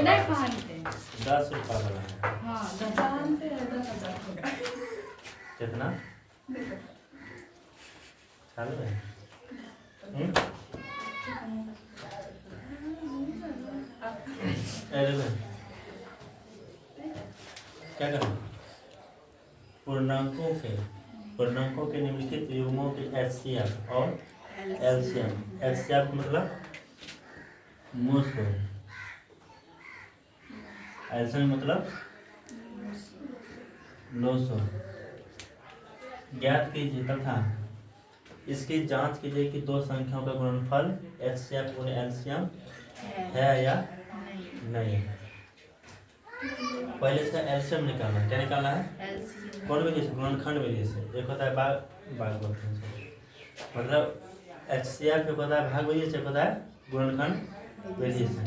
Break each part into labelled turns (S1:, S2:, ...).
S1: नहीं पहनते।
S2: 10 रुपया वाला है।
S1: हाँ 10 पहनते हैं, 10,000 होगा।
S2: कितना चालू है? अरे बहन, क्या करना? पूर्णांकों के निम्नलिखित युग्मों के एचसीएफ और एलसीएम। एचसीएफ मतलब मूसो, एलसीएम मतलब लोसो। ज्ञात कीजिए तथा इसकी जांच कीजिए कि दो संख्याओं का गुणनफल एचसीएफ और एलसीएम है या नहीं। पहले इसका एलसीएम निकालना है। क्या निकालना है?
S1: एलसीएम।
S2: कौन विधि से? गुणनखंड विधि से। एक होता है भाग बोलते हैं, मतलब एचसीएफ एक होता है भाग विधि से, एक होता है गुणनखंड विधि से।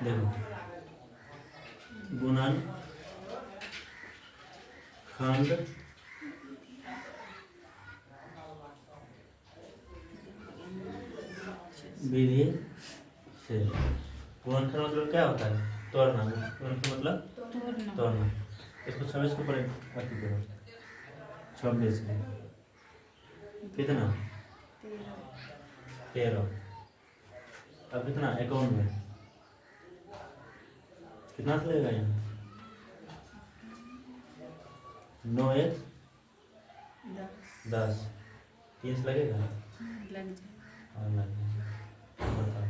S2: देखो गुणनखंड विधि से। गुणनखंड मतलब क्या होता है? तोड़ना। गुणनखंड मतलब तोड़ना। इसको 26 को पढ़े करो। 26 कितना? 13। अब कितना? 51 कितना से लगेगा यहाँ? 9 1 10 30 लगेगा।
S1: लग
S2: और लग जाएगा। बताओ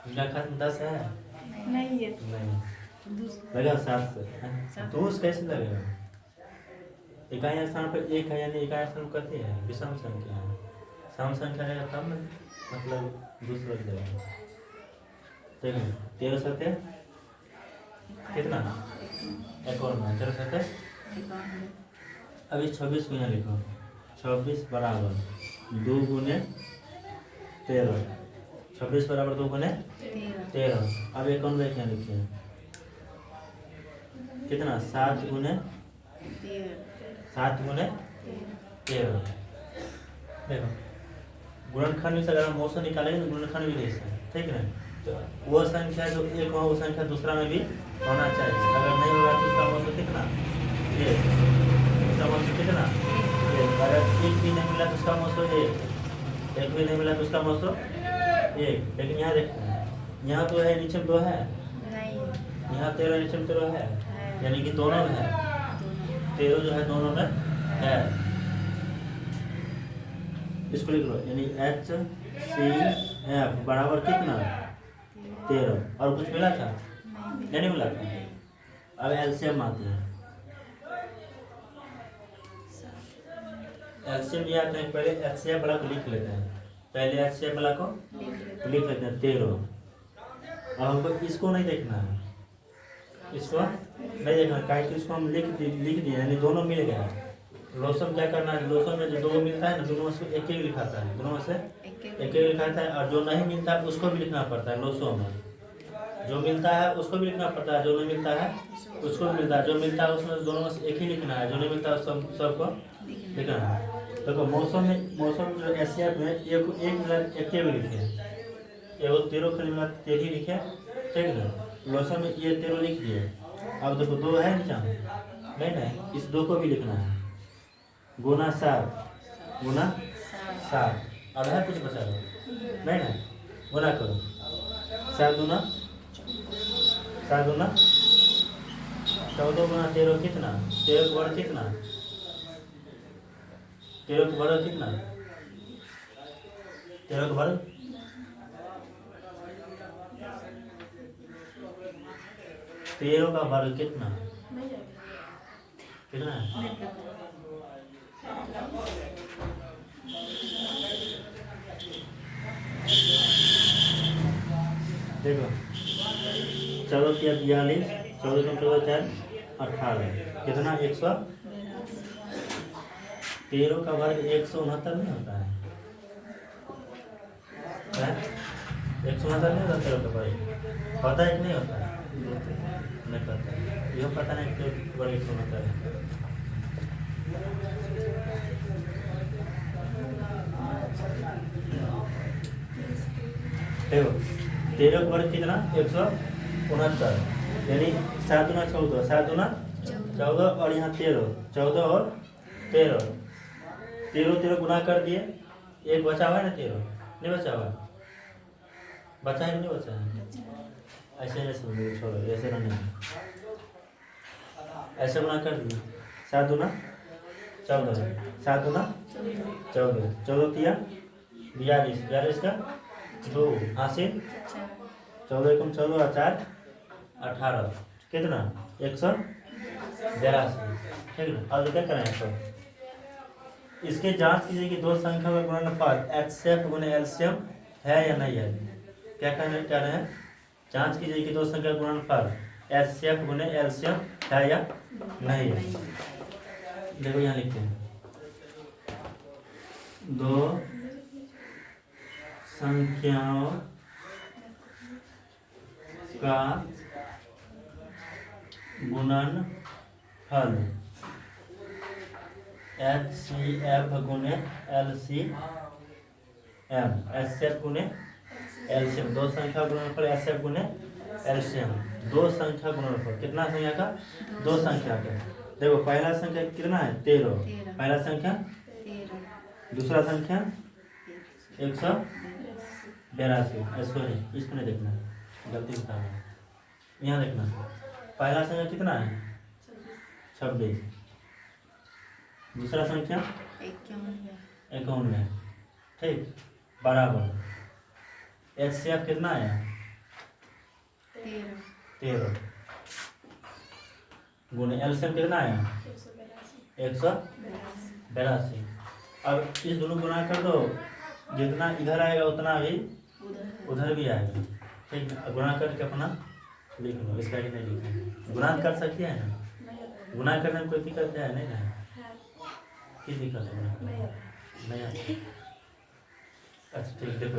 S2: इनका खत्म 10 है?
S1: नहीं है।
S2: नहीं लगा 7 से। तो उस कैसे लगेगा? इकाई स्थान पर एक है, यानी इकाई स्थान कहते हैं विषम संख्या है। सम संख्या रहेगा तब ना, मतलब दूसरा लगेगा। ठीक है। 13 सत्य कितना? 51। 13 सत्य। अभी 26 को यहाँ लिखो। 26 बराबर 2 गुने 13। 26 बराबर 2 गुने 13। अब 51 यहाँ लिखिए कितना? 7 गुने 13। देखो गुणनखंड से अगर हम मौसम निकालेंगे तो गुणनखंड भी ऐसे है, ठीक है। तो वो संख्या जो एक हो वो संख्या दूसरा में भी होना चाहिए। अगर नहीं होगा तो उसका मौसम कितना? एक। उसका मौसम कितना? एक। अगर एक भी नहीं मिला तो उसका मौसम एक। एक भी नहीं मिला तो उसका मौसम एक। लेकिन यहाँ देखो, यहाँ तो है नीचे 2 है, यहाँ 13 नीचे 13 है, यानी कि दोनों में है। 13 जो है दोनों में है। इसको लिख लो, यानी HCF बराबर कितना? 13। और कुछ मिला था? नहीं मिला था। अब एलसीएम आते हैं। एलसीएम ये आते हैं, पहले एचसीएफ वाला को लिख लेते हैं। पहले एचसीएफ वाला को लिख लेते हैं 13। अब हमको इसको नहीं देखना है, इसको नहीं देखना है कि इसको हम लिख दिए, यानी दोनों मिल गया। लोसम क्या करना है? लोसम में जो दो मिलता है ना, दोनों से एक एक लिखाता है, दोनों से एक एक लिखाता है। और जो नहीं मिलता है उसको भी लिखना पड़ता है। लोसम में जो मिलता है उसको भी लिखना पड़ता है, जो नहीं मिलता है उसको भी मिलता है। जो मिलता है उसमें दोनों से एक ही लिखना है, जो नहीं मिलता है सबको लिखना है। देखो मौसम जो एशिया में एक भी लिखे, एगो 13 खाली मिला 13 लिखे, ठीक है ना। लोसम में ये 13 लिख दिए। अब देखो 2 है नीचा, नहीं इस 2 को भी लिखना है। गुना 7 अब है कुछ बचा नहीं ना, गुना करो। 7 दूना 14 गुना 13 कितना? 13 का वर्ग कितना? 13 का वर्ग कितना? 13 का वर्ग 13 का वर्ग कितना? कितना है? देखो 14 या 42, 14 कम 14 4 18 कितना? 13 का वर्ग 169 नहीं होता है? 169 नहीं होता 13 का वर्ग? होता है कि नहीं होता है? नहीं पता, यह पता नहीं कि वर्ग 169 है। देखो 13 का वर्ग कितना 169, यानी 7 दूना 14, 7 दूना 14 और यहाँ 13, 14 और 13, 13 गुना कर दिए, एक बचा हुआ है ना 13, नहीं बचा हुआ, बचा है कि नहीं बचा है? ऐसे ऐसे छोड़ो, ऐसे ना नहीं, ऐसे गुना कर दिए, 7 दूना 14, 7 दूना 14, 14 तिया 42, 42 का 2 हासिल 14 एकम 14 और 4 18, कितना 182, ठीक है। अब क्या करें इसको, इसके जांच कीजिए कि दो संख्या का गुणनफल HCF गुने एलसीएम है या नहीं है। क्या कह रहे हैं, जांच कीजिए कि दो संख्या का गुणनफल HCF गुने एलसीएम है या नहीं है। देखो यहाँ लिखते हैं, दो संख्याओं का गुणनफल HCF गुने LCM, HCF गुने LCM, दो संख्या गुणनफल HCF गुने LCM, दो संख्या गुणनफल, कितना संख्या का, दो संख्या का। देखो पहला संख्या कितना है 13, पहला संख्या, दूसरा संख्या 182, सॉरी इसको नहीं देखना, गलती से है, यहाँ देखना, पहला संख्या कितना है 26, दूसरा संख्या 51, ठीक, बराबर HCF कितना आया 13 गुने LCM कितना आया 182। अब इस दोनों गुना कर दो, जितना इधर आएगा उतना भी उधर भी आएगा, ठीक है। गुना करके अपना लिख लो, इसका ही नहीं लिखना, गुना कर सकते हैं ना, गुना करने में कोई दिक्कत है नहीं ना, की दिक्कत है नहीं आती। अच्छा ठीक, देखो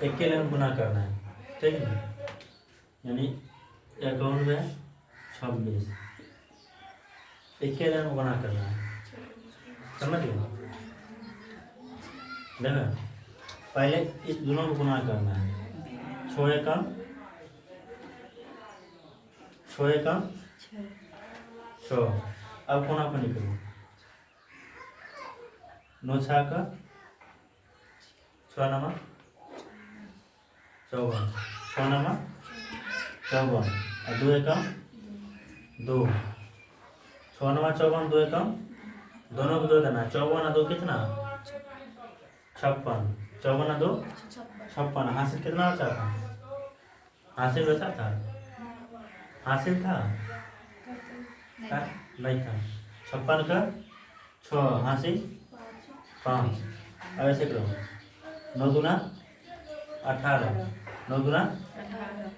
S2: एक के लिए गुना करना है, ठीक है, यानी 56, एक के लिए गुना करना है, समझ लो। देखो पहले इस दोनों को गुना करना है, 6 एकम 6, अब कोना को निकलो, 9 6 6 9 54, 6 9 54 और 2 एकम 2, 6 9 54, 2 एकम, दोनों को 2 देना, 54 और 2 कितना 56, 54 और 2 56, हासिल कितना बचा था, हासिल बचा था, हासिल था नहीं था, 56 का 6 हासिल 5, अब ऐसे करो, 9 दूना 18, 9 दूना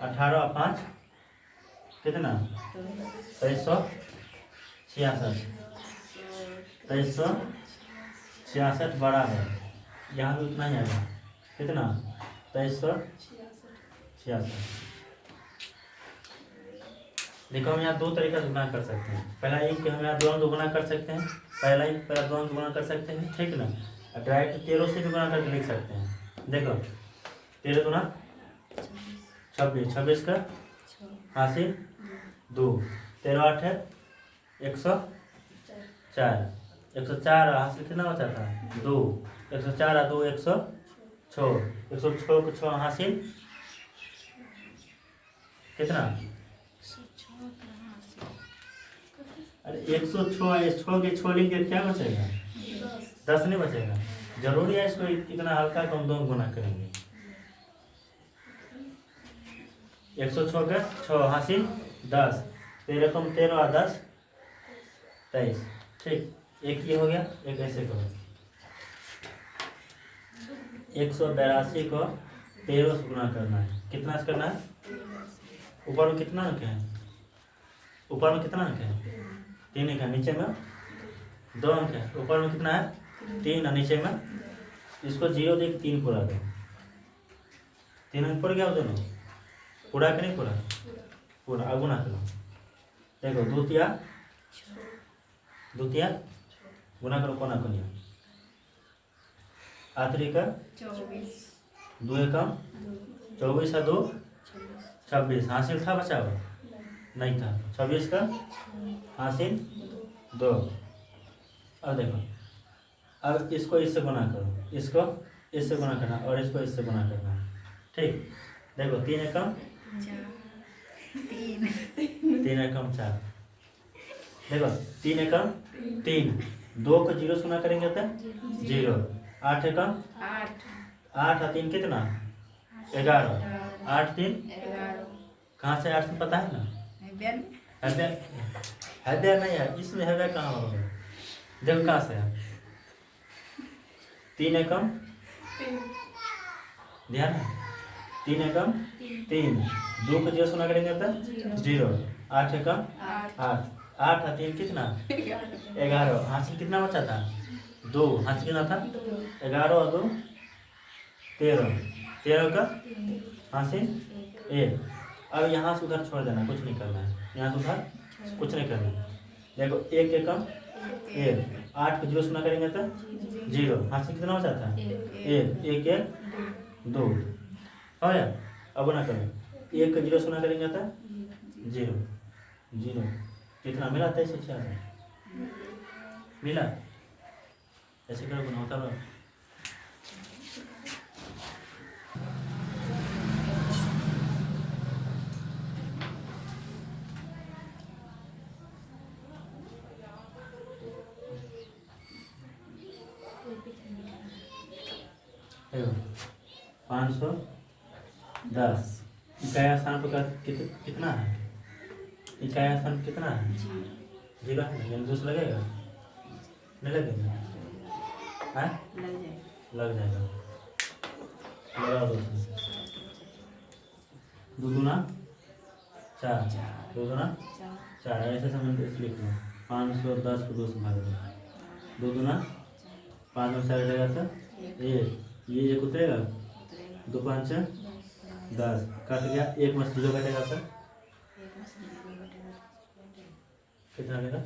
S2: 18 और 5 कितना 2366, 2366 बराबर, यहाँ भी उतना ही आएगा, कितना 2366। देखो हम यहाँ दो तरीका से गुना कर सकते हैं, पहला एक हम यहाँ दोनों गुना कर सकते हैं, पहला दोनों गुना कर सकते हैं, ठीक ना, डायरेक्ट 13 से भी गुना करके लिख सकते हैं। देखो 13 दूना 26, 26 का हासिल 2, 13 8 है 104, 104 हासिल कितना बचा था 2, 104 और 2 106, 106 को 6 हासिल कितना, अरे 106, 6 के 6 लिख के क्या बचेगा 10 नहीं बचेगा, जरूरी है इसको इतना हल्का कम दो गुना करेंगे, 106 का 6 हासिल 10, 13 कम 13 और 10 23, ठीक, एक ये हो गया, एक ऐसे करो, 182 को 13 से गुना करना है, कितना से करना है, ऊपर में कितना अंक है, ऊपर में कितना अंक है 3 अंक है, नीचे में 2 अंक है, ऊपर में कितना है 3 और नीचे में, इसको 0 देख 3 पूरा दो, 3 अंक पड़ गया वो दोनों, पूरा कि नहीं पूरा, पूरा, अब गुना करो, देखो 2 तिया गुना करो, कोना को नहीं, आखिरी का दो एकम 24 और 2 26। हासिल था बचा हुआ? नहीं था। 26 का हासिल 2। अब देखो, अब इसको इससे गुना करो, इसको इससे गुना करना और इसको इससे गुना करना। ठीक, देखो 3 एकम 3 एकम 4। देखो 3 एकम 3, 2 को 0 से गुना करेंगे तो 0। 8 एकम 8 और 3 कितना? 11। 8 3 कहाँ से 8 से पता है ना? हैदर नहीं है, इसमें हैदर कहाँ होगा? देखो कहाँ से है? 3 एकम ध्यान है, 3 एकम 3, 2 को 0 से गुना करेंगे तो 0। 8 एकम 8, 8 और 3 कितना? 11। हासिल कितना बचा था? 2। हासिल कितना था? 11 और 2 13। 13 का हासिल 1। अब यहाँ से उधर छोड़ देना, कुछ नहीं करना है। यहाँ से उधर कुछ नहीं करना है। देखो 1 एकम 1, 8 को 0 से गुना करेंगे तो 0। हासिल कितना बचा था? 1। 1 1 2 हो गया। अब गुना करो, 1 को 0 से गुना करेंगे तो 0। 0 कितना मिला? 23 मिला। ऐसे करो, गुना होता रहो। देखो 510 इकाई स्थान पर कितना है? इकाई स्थान कितना है? 0 है ना? यानी 2 से लगेगा? नहीं लगेगा? हाँ लग जाएगा। लगा 2 से। 2 दूना 4, 2 दूना 4। ऐसे समझ लिख लो। 510 को 2 से भाग दो। 2 दूना 5 में 4 रहेगा तो 1। ये 1 उतरेगा, 2 5 10 कट गया। 1 में 0 कटेगा तो कितना मिलेगा?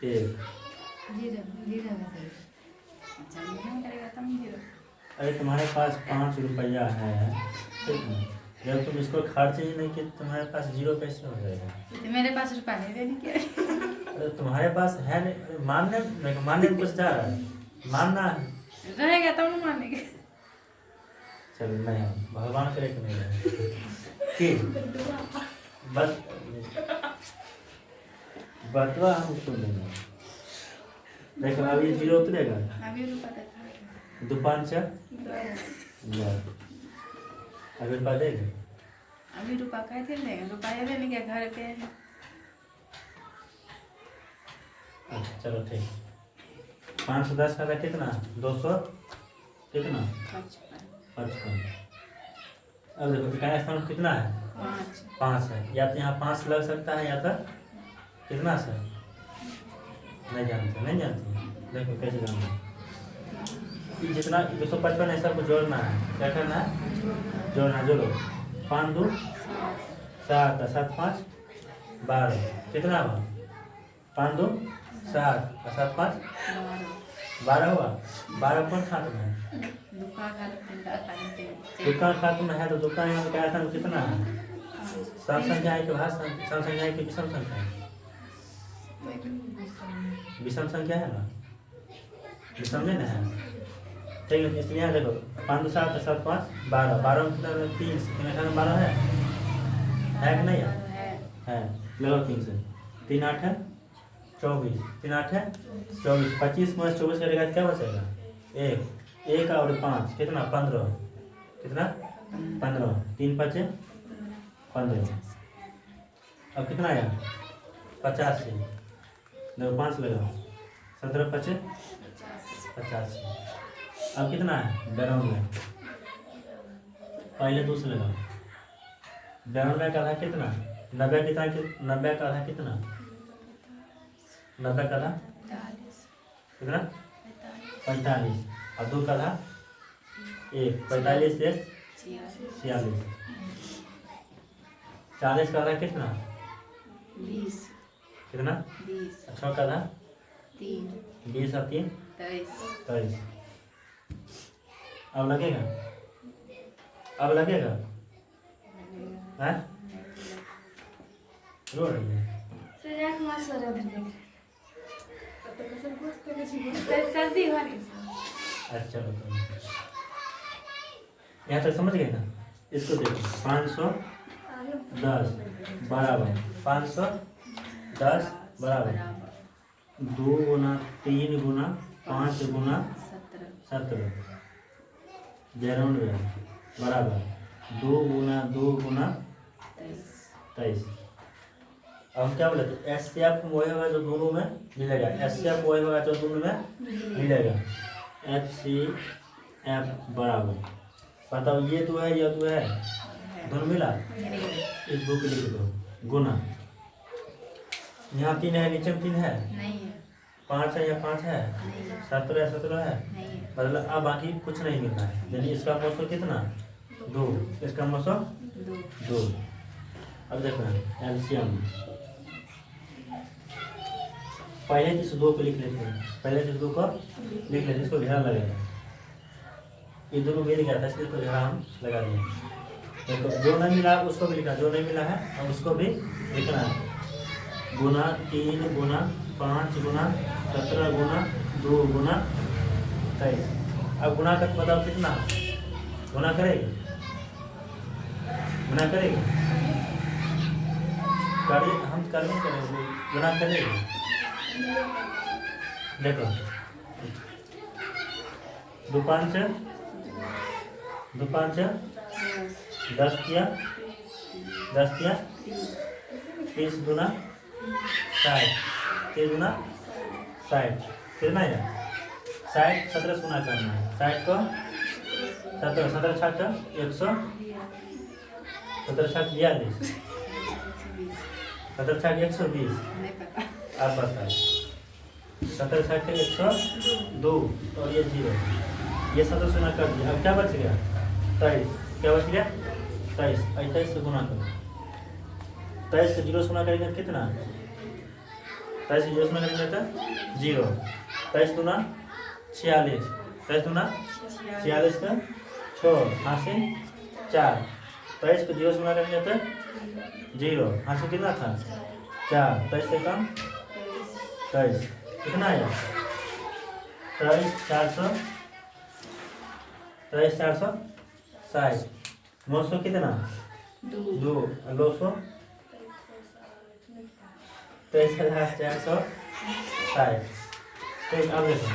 S2: 1। अरे तुम्हारे पास 5 रुपया है, ठीक है? जब तुम इसको खर्च ही नहीं किए तुम्हारे पास 0 कैसे हो जाएगा?
S1: मेरे पास रुपया नहीं देने के।
S2: अरे तुम्हारे पास है नहीं, मानने में कुछ जा रहा है, मानना है।
S1: रहेगा तब ना मानेंगे।
S2: चलो नहीं, भगवान करे कि नहीं रहे। ठीक, बस बतवा हम उसको देंगे। देखो अब ये 0 उतरेगा।
S1: अभी रुपया देता
S2: 2 5 अभी रुपया देगा?
S1: अभी रुपया कैसे लेंगे? रुपया देने के घर पे है।
S2: अच्छा चलो ठीक। 510 का कितना? 200 कितना? 55। अब देखो इकाई स्थान कितना है? 5 है। या तो यहाँ 5 लग सकता है या तो कितना से? नहीं जानते। देखो कैसे जानते? जितना 255 है सबको जोड़ना है। क्या करना है? जोड़ना। जोड़ो। 5 2 7 7 5 12 कितना हुआ? 5 2 7 और 7 5 12 हुआ। 12 कौन खाते में है? दुकान खाते में है तो दुकान यहाँ क्या था कितना है? सम संख्या है कि सम संख्या है कि विषम संख्या है? विषम संख्या है ना, विषम नहीं है। ठीक है, इसलिए यहाँ देखो 5 2 7 7 5 12 12 में कितना? 3 12 है कि नहीं है? लगाओ 3 से। 3 8 है 24, 3 8 है 24। 25 में 24 करेगा तो क्या बचेगा? 1 और 5 कितना? 15 कितना? 15। 3 5 15। अब कितना आया? 85। देखो 5 लगाओ। 17 5 85। अब कितना है? 92। पहले 2 से लगाओ। 92 का आधा कितना? 90 कितना? 90 का आधा कितना? 90 का आधा कितना? 45। और 2 का आधा 1। 45 से 46। 40 का आधा कितना?
S1: 20
S2: कितना?
S1: 20
S2: 6 का आधा
S1: 3
S2: 20 और 3
S1: 23
S2: 23। अब लगेगा? अब लगेगा? हैं? रो रही है?
S1: सर्दी हो रही
S2: अच्छा बताओ, यहाँ तक समझ गए ना? इसको देखो, 510 बराबर 510 बराबर 2 गुना 3 गुना 5 गुना 17 बराबर 2 गुना 23। अब हम क्या बोले थे? एस सी एफ वही होगा जो दोनों में मिलेगा, एच सी एफ वही होगा जो दोनों में मिलेगा। एच सी एफ बराबर, बताओ ये तो है, ये तो है, दोनों मिला, इस बुक लिख दो, गुना यहाँ 3 है, नीचे में 3 है,
S1: नहीं है,
S2: 5 है, या 5 है, 17 है,
S1: नहीं है,
S2: मतलब अब बाकी कुछ नहीं मिलना है, यानी इसका मौसम कितना? 2, इसका मौसम 2। अब देखो एलसीएम, पहले इस 2 को लिख लेते हैं, पहले इस 2 को लिख लेते हैं, इसको घेरा लगेगा, ये दोनों मिल गया था इसलिए इसको घेरा हम लगा दिए। देखो जो नहीं मिला उसको भी लिखना, जो नहीं मिला है और उसको भी लिखना है, गुना 3 गुना 5 गुना 17 गुना 2 गुना 23। अब गुना कर बताओ कितना? गुना करेगी? गुना करेगी? करिए, हम कर नहीं करेंगे, गुना करेगी। देखो 2 5 10 किया 30 गुना 60, 30 गुना 60 कितना है? 60 17 गुना करना है, 60 को 17 17 छाक 100, 17 छाक 42, 17 छाक 120।
S1: नहीं पता।
S2: आप बताइए, 17 छाक 102 और ये 0, ये 17 गुना कर दिया। अब क्या बच गया? 23। क्या बच गया? 23। 23 से गुना करो, 23 से 0 से गुना करेंगे तो कितना? 23 से 0 से गुना करेंगे तो 0, 23 गुना 46, 23 गुना 46 का 6 हासिल 4, 23 को 0 से गुना करेंगे तो 0 हासिल कितना था? 4, 23 से कम 23 कितना आया? 23 460, 900 कितना? 2 और 200 23,460। ठीक, अब देखो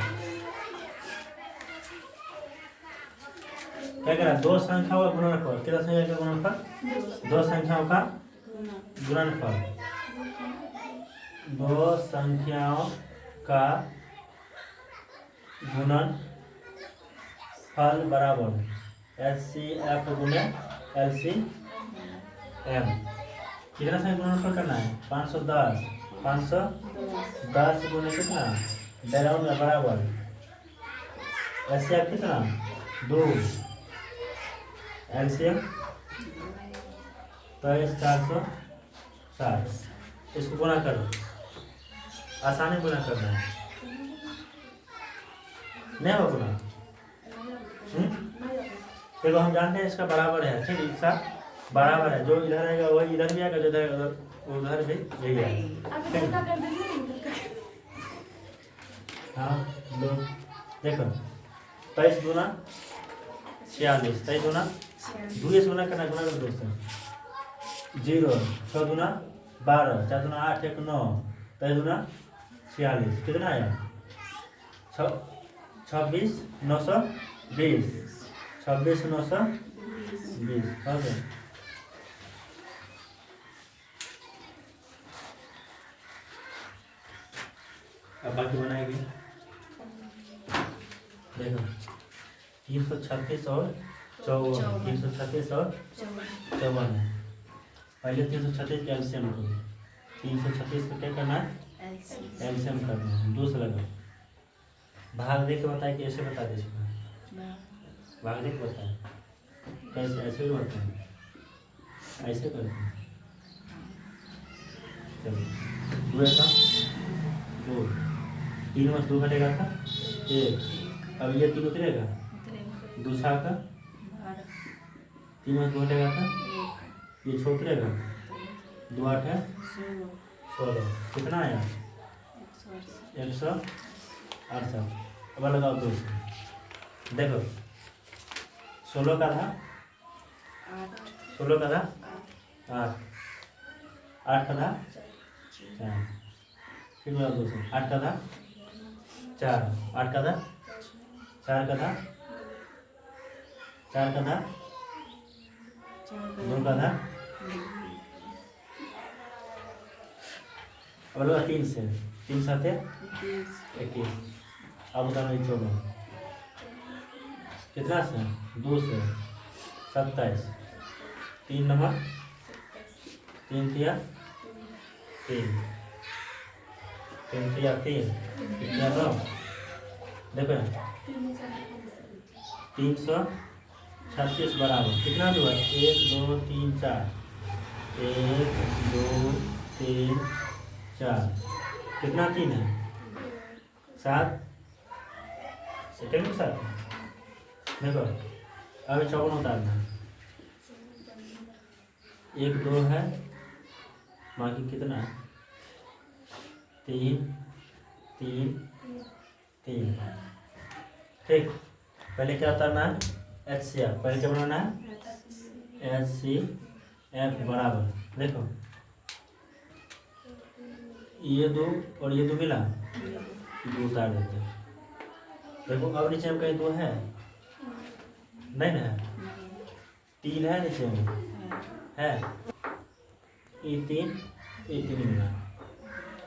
S2: क्या करा? 2 संख्याओं का गुणनफल, कितना संख्या का गुणनफल? 2 संख्याओं का गुणनफल, 2 संख्याओं का गुणनफल बराबर HCF गुने LCM। कितना संख्या गुणनफल करना है? 510 गुने कितना? बैकग्राउंड में बराबर HCF कितना? 2, LCM 23,460। इसको गुना करो, आसानी गुना करना है, नहीं हो गुना। देखो हम जानते हैं इसका बराबर है, ठीक, इसका बराबर है, जो इधर आएगा वही इधर भी आएगा, जो इधर उधर भी यही आएगा। हाँ लो देखो 23 गुना 46, 23 गुना 2 से गुना करना, गुना करो दोस्तों, 0 6 गुना 12, 4 गुना 8 1 9, 23 गुना 46 कितना आया? 26 920, 26 920 हो गया। अब बाकी बनाएंगे, देखो 336 और 54, 336 और 54 है। पहले 336 का एलसीएम करो, 336 का क्या करना है? एलसीएम करना है, 2 से लगाओ, भाग दे के बताए कि ऐसे बता दे, भाग दे के बताए कैसे, ऐसे भी बताए, ऐसे करते हैं। चलो 2 का 2, 3 में 2 घटेगा था 1, अब ये 3 उतरेगा, दूसरा का
S1: 12
S2: 3 में 2 हटेगा का
S1: 1
S2: ये छोड़ रहेगा 2 8 है
S1: 16
S2: 16 कितना आया 168। अब लगाओ 2 देखो 16 का था
S1: 8
S2: 16 का था 8 8 का था 4 फिर लगाओ 2 8 का था 4 8 का था 4 का था 4 का था 2 का था अब लगा 3 से 3 साथ है 21। अब बताना ये 14 कितना से 2 से 27 3 नंबर 3 तिया 3 3 तिया 3 कितना 9 देखो 336 बराबर कितना हुआ 1 2 3 4 1 2 3 4 कितना 3 है 7 सेकेंड में 7 देखो अभी 54 उतारना 1 2 है बाकी कितना 3 3 3 ठीक। पहले क्या उतारना है HCF पहले क्या बनाना है HCF बराबर देखो ये 2 और ये 2 मिला 2 उतार देते हैं। देखो अब नीचे में कहीं 2 है नहीं ना 3 है नीचे में है ये 3 मिला।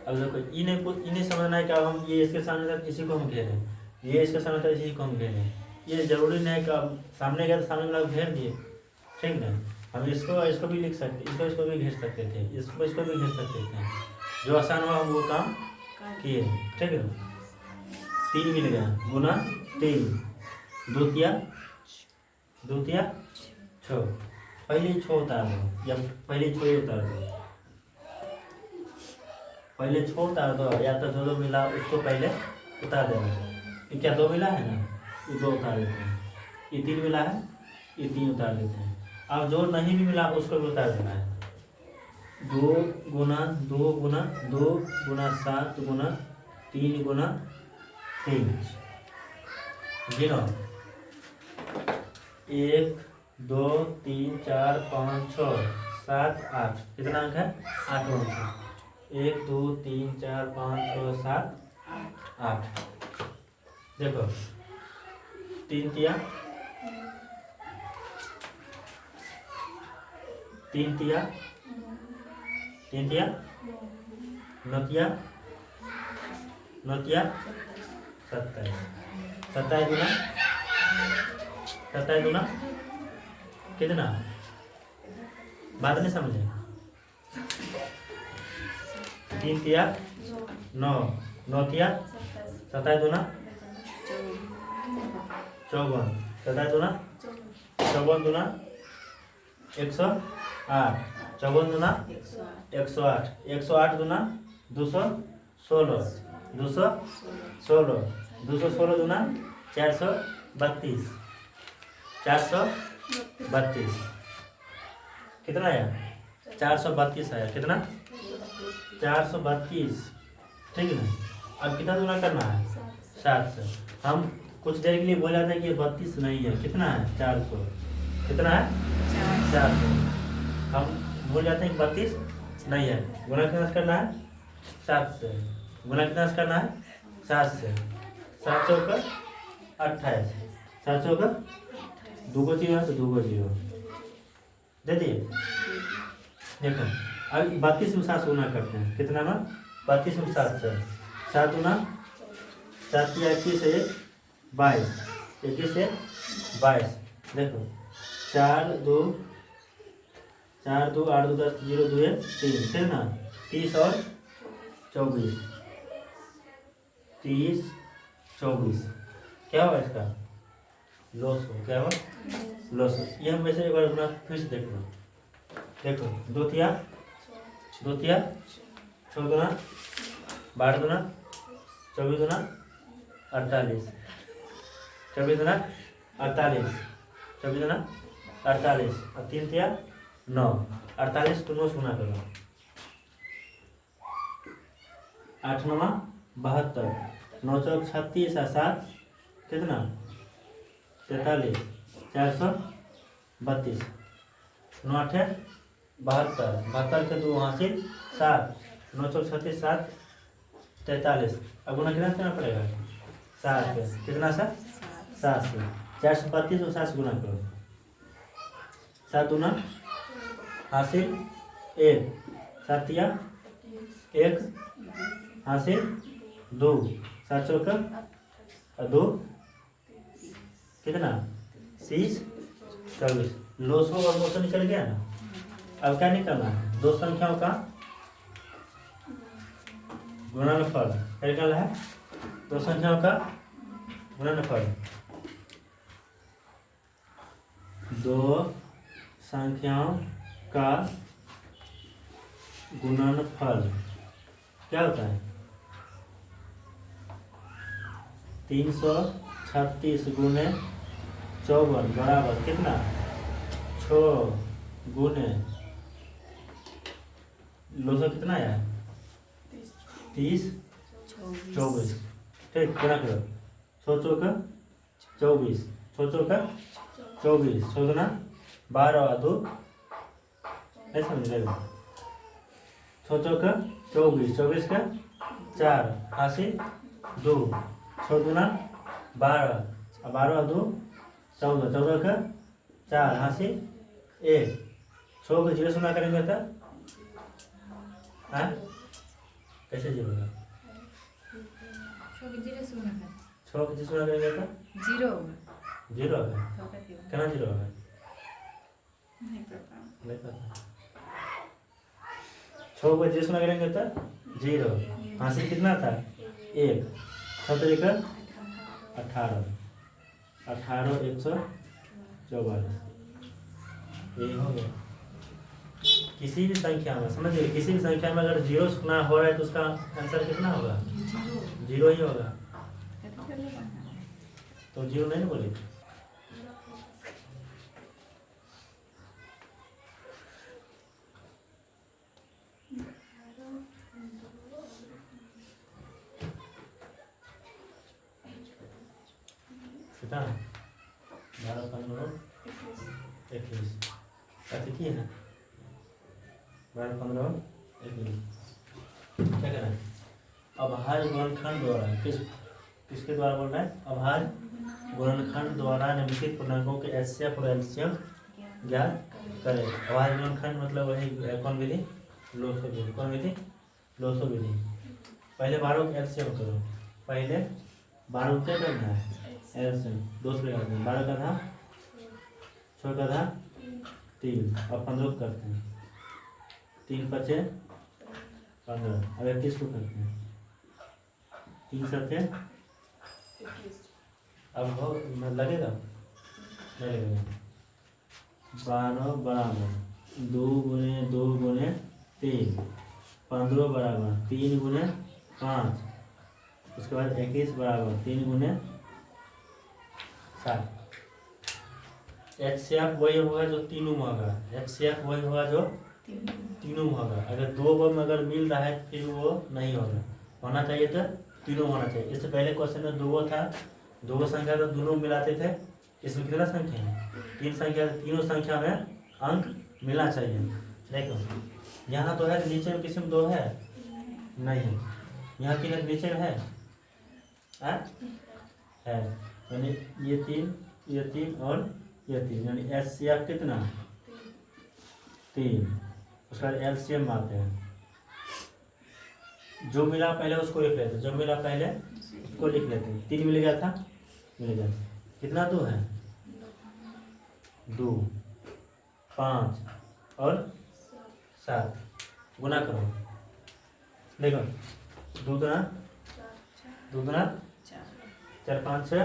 S2: अब देखो इन्हें समझना है कि अब हम ये इसके सामने तक इसी को हम घेरे ये इसके सामने तक इसी को हम घेरे ये जरूरी नहीं है कि अब सामने गया तो सामने वाला घेर दिए ठीक ना। हम इसको भी लिख सकते इसको भी घेर सकते थे इसको भी घेर सकते थे जो आसान हुआ हम वो काम किए ठीक है। 3 मिल गया गुना 3 2 तिया 6 पहले 6 उतार दो या पहले 6 उतार दो पहले 6 उतार दो या तो जो मिला उसको पहले उतार देना। क्या 2 मिला है ना ये 2 उतार देते हैं ये 3 मिला है ये 3 उतार देते हैं। अब जो नहीं भी मिला उसको भी उतार देना है 2 गुना 2 गुना 2 गुना 7 गुना 3 गुना 3 गिनो 1 2 3 4 5 6 7 8 कितना अंक है 8 अंक है 1 2 3 4 5 6 7 8 देखो 3 तिया 3 तिया 3 तिया 9 तिया 27 27 गुना कितना बात नहीं समझे 3 तिया 9 9 तिया 27 गुना 54 27 गुना 54 गुना 108 54 गुना 108 108 गुना 216 216 गुना 432 कितना आया 432 आया कितना 432 ठीक है ना। अब कितना गुना करना है 7 से हम कुछ देर के लिए बोल जाते हैं कि 32 नहीं है कितना है 400 कितना है 400 हम भूल जाते हैं कि 32 नहीं है गुना कितना से करना है 7 से गुना कितना से करना है 7 से 7 चौका 28 7 चौका 2 को 0 तो 2 को 0 दे दिए। देखो अब 32 में 7 गुना करते हैं कितना में 32 में 7 से 7 गुना 7 या 21 है 22 21 से 22 देखो 4 2 8 2 10 0 2 3 ठीक ना 30 और 24 30 24 क्या हुआ इसका लॉस हो क्या हुआ लॉस। ये हम वैसे एक बार अपना फिर से देख लो देखो 2 तिया 6 गुना 12 गुना 24 गुना 48 24 गुना 48 24 ना 48 और 3 तिया 9 48 को 9 से गुना करो 8 9 72 9 चौक 36 और 7 कितना 43 432 9 8 72 72 के 2 हासिल 7 9 चौक 36 7 43 अब गुना कितना करना पड़ेगा 7 से कितना सा 7 से 432 और 7 से गुना करो 7 दूना हासिल 1 7 तिया 1 हासिल 2 7 चौका और 2 कितना 30 24 लोसो और मोसो निकल गया ना। अब क्या निकलना है दो संख्याओं का गुणनफल क्या निकल है दो संख्याओं का गुणनफल दो संख्याओं का गुणनफल क्या होता है 336 गुने 54 बराबर कितना 6 गुने लोसो कितना आया 30 24 ठीक गुना करो 6 चौका 24 6 चौका 24 6 गुना 12 और 2 नहीं समझ रहे 6 चौका 24 24 का 4 हासिल 2 6 गुना 12 और 12 और 2 14 14 का 4 हासिल 1 6 को 0 से गुना करेंगे तो हाँ कैसे जीरो होगा 6 को 0 से गुना करेंगे तो 0 होगा कितना 0 होगा नहीं पता 6 को 0 से गुना करेंगे तो 0 हासिल कितना था 1 6 तरीका 18 144 ये हो गया। किसी भी संख्या में समझिए किसी भी संख्या में अगर 0 से गुना हो रहा है तो उसका आंसर कितना होगा 0 ही होगा तो 0 नहीं बोले कितना 12 15 21 कैसे किए हैं 12 15 21 क्या करना है अभाज्य गुणनखंड द्वारा किसके द्वारा बोलना है अभाज्य गुणनखंड द्वारा निम्नलिखित पूर्णांकों के एचसीएफ और एलसीएम ज्ञात करें। अभाज्य गुणनखंड मतलब वही कौन विधि लोसो विधि कौन विधि लोसो विधि। पहले 12 का एलसीएम करो पहले 12 क्या करना है एलसीएम 2 से लगाते हैं 12 का था 6 का था 3 और 15 करते हैं 3 5 15 अब 21 को करते हैं 3 7 अब हो लगेगा नहीं लगेगा 12 बराबर 2 गुने 2 गुने 3 15 बराबर 3 गुने 5 उसके बाद 21 बराबर 3 गुने 7 एचसीएफ वही होगा जो तीनों में होगा एचसीएफ वही होगा जो तीनों में होगा। अगर 2 में अगर मिल रहा है फिर वो नहीं होगा होना चाहिए तो तीनों होना चाहिए। इससे पहले क्वेश्चन में 2 था 2 संख्या तो दोनों मिलाते थे इसमें कितना संख्या है 3 संख्या तीनों संख्या में अंक मिलना चाहिए। देखो यहाँ तो है नीचे में किसी में 2 है नहीं है यहाँ की नीचे में है यानी ये 3 और ये 3 यानी एचसीएफ कितना 3 उसका एलसीएम मारते हैं जो मिला पहले उसको लिख लेते जो मिला पहले उसको लिख लेते 3 मिल गया था मिल गया कितना 2 है 2 5 और 7 गुना करो देखो 2 दुना 4 5 6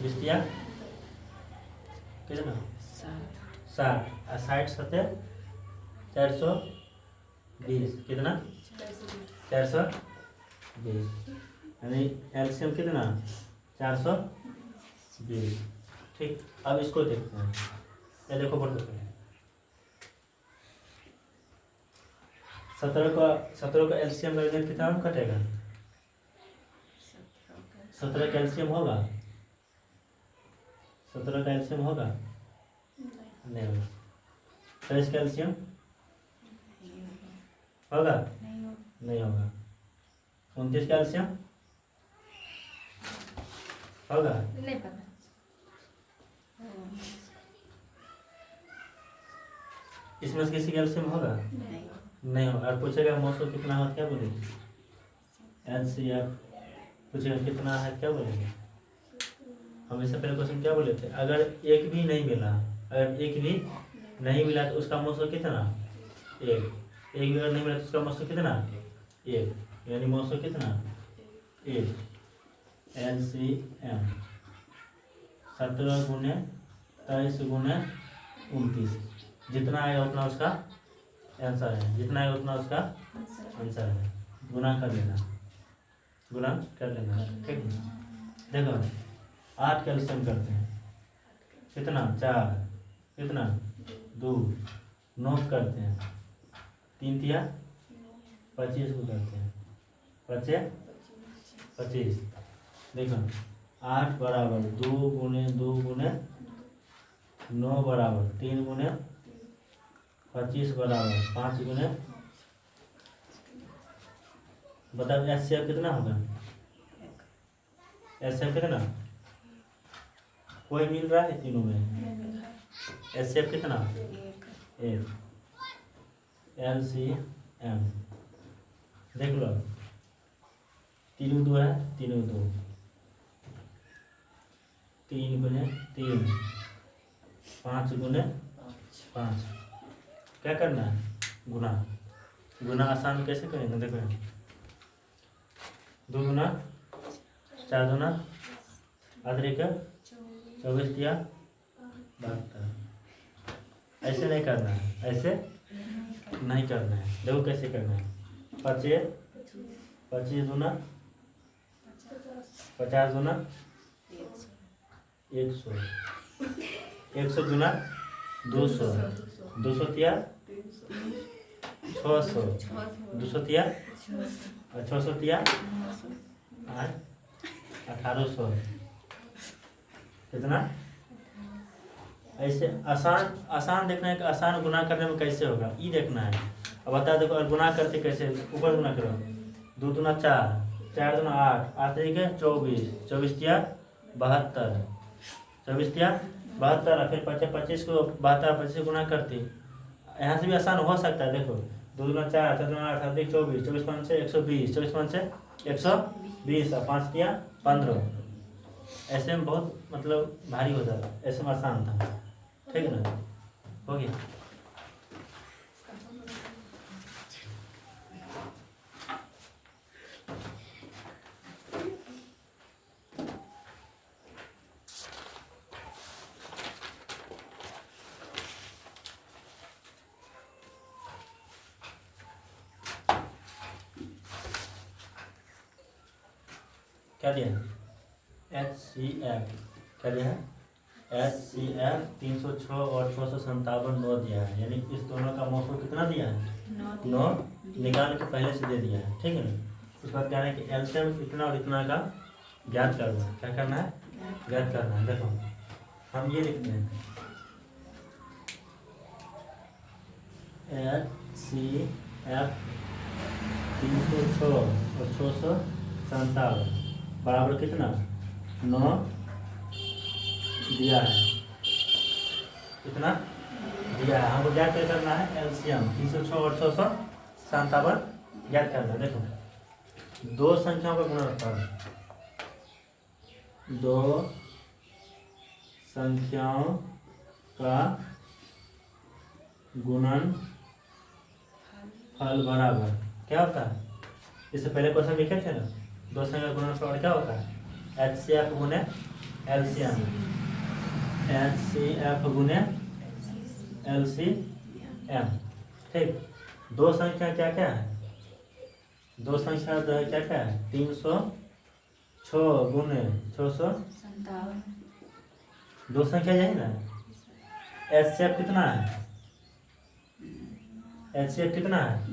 S2: 20 कितना 60 और 60 7 420 कितना 420 यानी एलसीएम कितना 420। ठीक, अब इसको देखते हैं। ये देखो फोटो पे 17 का एलसीएम लगने कितना में कटेगा? 17 का एलसीएम होगा? 17 का एलसीएम होगा? नहीं होगा। 23 का एलसीएम होगा? नहीं होगा। 29 का एलसीएम होगा?
S1: नहीं पता।
S2: इसमें से किसी का एलसीएम होगा? नहीं होगा। और पूछेगा मौसम कितना है क्या बोलेंगे? एलसीएम पूछेगा कितना है क्या बोलेंगे? हम इससे पहले क्वेश्चन क्या बोले थे? अगर एक भी नहीं मिला, अगर एक भी नहीं मिला तो उसका मौसम कितना? एक भी अगर नहीं मिला तो उसका मौसम कितना? एक, यानी मौसम कितना? एक। एलसीएम 17 गुने 23 गुने 29, जितना आएगा उतना उसका आंसर है। जितना आएगा उतना उसका आंसर है। गुना कर लेना, गुना कर लेना। ठीक है, देखो 8 का एलसीएम करते हैं कितना? 4, कितना? 2, 9 करते हैं 3 तिया 25 को करते हैं 25। देखो 8 बराबर 2 गुने 2 गुने 9 बराबर 3 गुने 25 बराबर 5 गुने, बताओ एचसीएफ कितना होगा? एचसीएफ कितना? कोई मिल रहा है तीनों में? एचसीएफ कितना? एक। एलसीएम देख लो, 3 2 है, 3 2, 3 गुने 3, 5 गुने 5। क्या करना है? गुना। गुना आसान कैसे करेंगे? देखो 2 गुना 4 गुना अदरक 24 तिया 72। ऐसे नहीं करना है, ऐसे नहीं करना है। देखो कैसे करना है। 25 गुना 50 गुना 100, 100 गुना 200, 200 तिया 600, 200 तिया 600 तिया 1800। कितना? ऐसे आसान देखना है कि आसान गुना करने में कैसे होगा, ये देखना है। अब बता देखो, और गुना करते कैसे? ऊपर गुना करो, 2 दूना 4, 4 दूना 8, 8 तरीके 24, 24 तिया 72, 24 तिया 72। और फिर 25 को 72 25 से गुना करते, यहाँ से भी आसान हो सकता है। देखो 2 दूना 4, 4 दूना 8, 8 24, 24 5 से 120, 24 5 से 120 और 5 तिया 15। ऐसे में बहुत मतलब भारी हो जाता, ऐसे में आसान था। ठीक है ना? हो गया। क्या दिया? HCF क्या दिया है? HCF 306 और 657 9 दिया है। यानी इस दोनों का मौसम कितना दिया है? 9 निकाल के पहले से दे दिया है। ठीक है ना? उसके बाद कहना है कि एलसीएम इतना और इतना का ज्ञात करना है। क्या करना है? ज्ञात करना है। देखो हम ये लिखते हैं HCF 306 और 657 बराबर कितना? 9 दिया है। कितना दिया है? हमको ज्ञात करना है एलसीएम 306 और 657 ज्ञात करना है। देखो 2 संख्याओं का गुणनफल, 2 संख्याओं का गुणनफल बराबर क्या होता है? इससे पहले क्वेश्चन लिखे थे ना, 2 संख्या का गुणनफल क्या होता है? HCF गुने एलसीएम, HCF गुने LCM। ठीक, 2 संख्या क्या क्या है? 2 संख्या क्या क्या है? 306 6 गुने 600
S1: 57
S2: दो संख्या यही ना। एचसीएफ कितना है? एचसीएफ कितना है?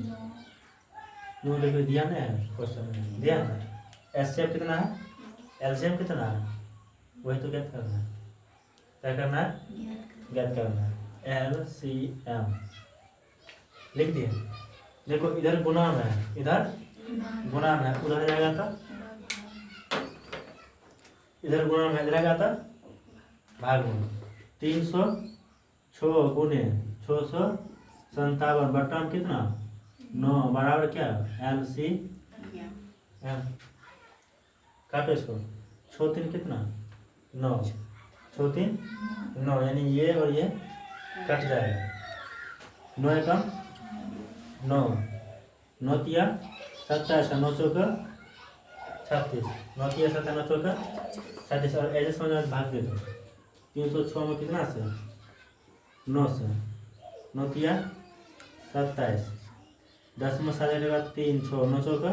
S2: नू देखो दिया ना क्वेश्चन में दिया ना। एचसीएफ कितना है? एलसीएम कितना है? वही तो ज्ञात करना है। क्या करना है? ज्ञात करना है। एलसीएम लिख दिया। देखो इधर गुणा में है, इधर गुणा में है, उधर जाएगा था इधर गुणा में इधर जाएगा था भाग में। 306 गुने 657 बट्टा में कितना 9 बराबर क्या एलसीएम। काटो इसको। 6 3 कितना 9 6 3 9 यानी ये और ये कट जाएगा। 9 एकम 9 9 तिया 27 9 चौका 36 9 तिया 27 9 चौका 36 और ऐसे समझ भाग दे दो। 306 में कितना से 9 से 9 तिया 27 10 में 7 के बाद 3 6 9 चौका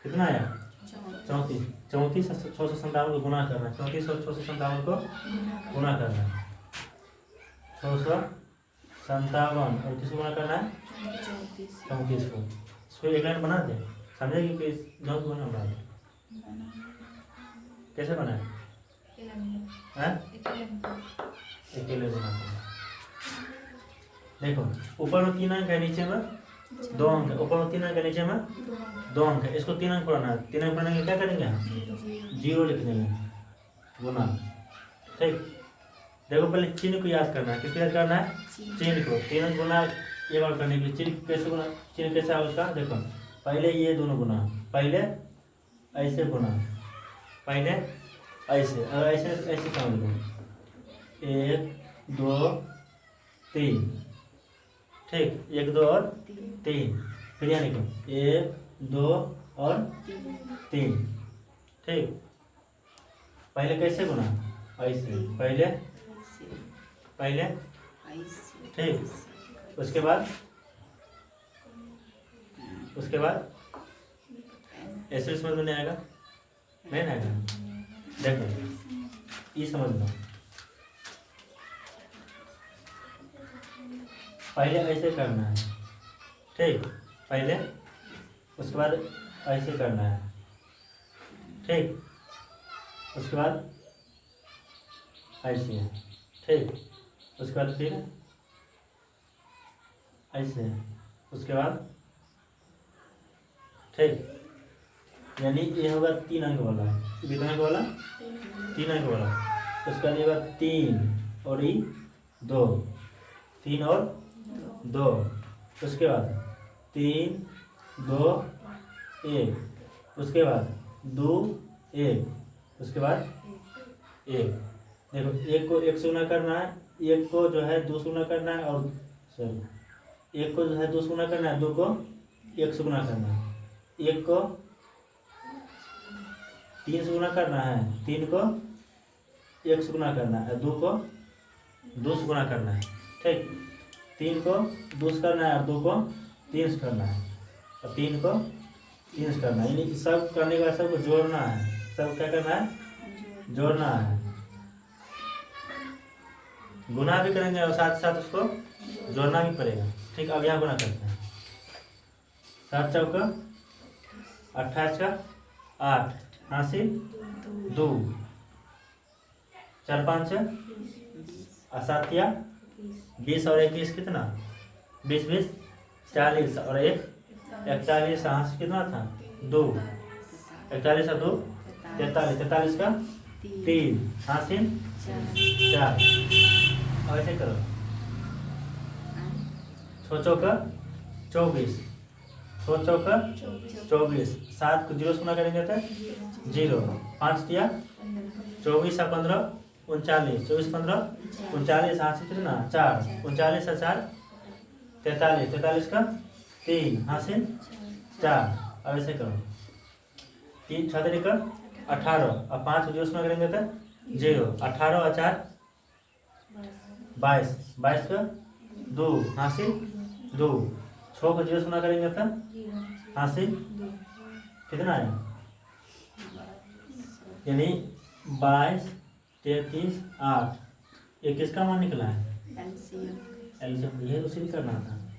S2: कितना आया 34 34 से 657 को गुना करना है। 34 और 657 को गुना करना है। 657 और किसको गुना करना है 34 को। इसको एक लाइन बना दे समझेगी कि नौ को बना दे। कैसे बनाए अकेले बना। देखो ऊपर में 3 अंक है, नीचे में 2 अंक है। ऊपर में 3 अंक है, नीचे में 2 अंक है। इसको 3 अंक पढ़ना है। 3 अंक पढ़ने के क्या करेंगे हम 0 लिख देंगे गुना। ठीक। देखो पहले चिन्ह को याद करना है। किसको याद करना है चिन्ह को। 3 अंक गुना एक बार करने के लिए चिन्ह कैसे गुना चिन्ह कैसे है उसका देखो। पहले ये दोनों गुना, पहले ऐसे गुना, पहले ऐसे और ऐसे ऐसे समझ लो 1 2 3 ठीक 1 2 और 3 फिर यहाँ लिखो 1 2 और 3 ठीक। पहले कैसे गुना ऐसे पहले ठीक। उसके बाद ऐसे समझ में नहीं आएगा नहीं आएगा। देखो ये समझ लो पहले ऐसे करना है ठीक। पहले उसके बाद ऐसे करना है ठीक। उसके बाद ऐसे ठीक। उसके बाद फिर ऐसे उसके बाद ठीक। यानी ये होगा 3 अंक वाला। कितना अंक वाला 3 अंक वाला। उसके बाद ये होगा 3 और ये 2 3 और 2। उसके बाद 3 2 1 उसके बाद 2 1 उसके बाद 1। देखो 1 को 1 से गुना करना है, 1 को जो है 2 से गुना करना है और सॉरी 1 को जो है 2 से गुना करना है, 2 को 1 से गुना करना है, 1 को 3 से गुना करना है, 3 को 1 से गुना करना है, 2 को 2 से गुना करना है ठीक। 3 को 2 से करना है और 2 को 3 से करना है और 3 को 3 से करना है। यानी सब करने के बाद सबको जोड़ना है। सब क्या करना है जोड़ना है। गुना भी करेंगे और साथ साथ उसको जोड़ना भी पड़ेगा ठीक। अब यहाँ गुना करते हैं 7 चौका 28 का 8 80 2 4 5 और 7 या 20 और 21 कितना 20 20 40 और 1 41 यहाँ से कितना था 2 41 और 2 43 43 का 3 80 4। और ऐसे करो 6 चौका 24 6 चौका 24 7 को 0 से गुना करेंगे तो 0 5 दिया 24 और 15 39 24 15 39 हाथ से कितना 4 39 और 4 43 43 का 3 हाथ से 4। अब ऐसे करो 3 6 का 18 और 5 को 0 से गुना करेंगे तो 0 18 और 4 22 22 का 2 हासिल 2 6 को 0 से गुना करेंगे तो हासिल कितना है? यानी 22, 33, 8। ये किसका मान निकला है?
S1: एलसीएम।
S2: एलसीएम। ये उसी करना था।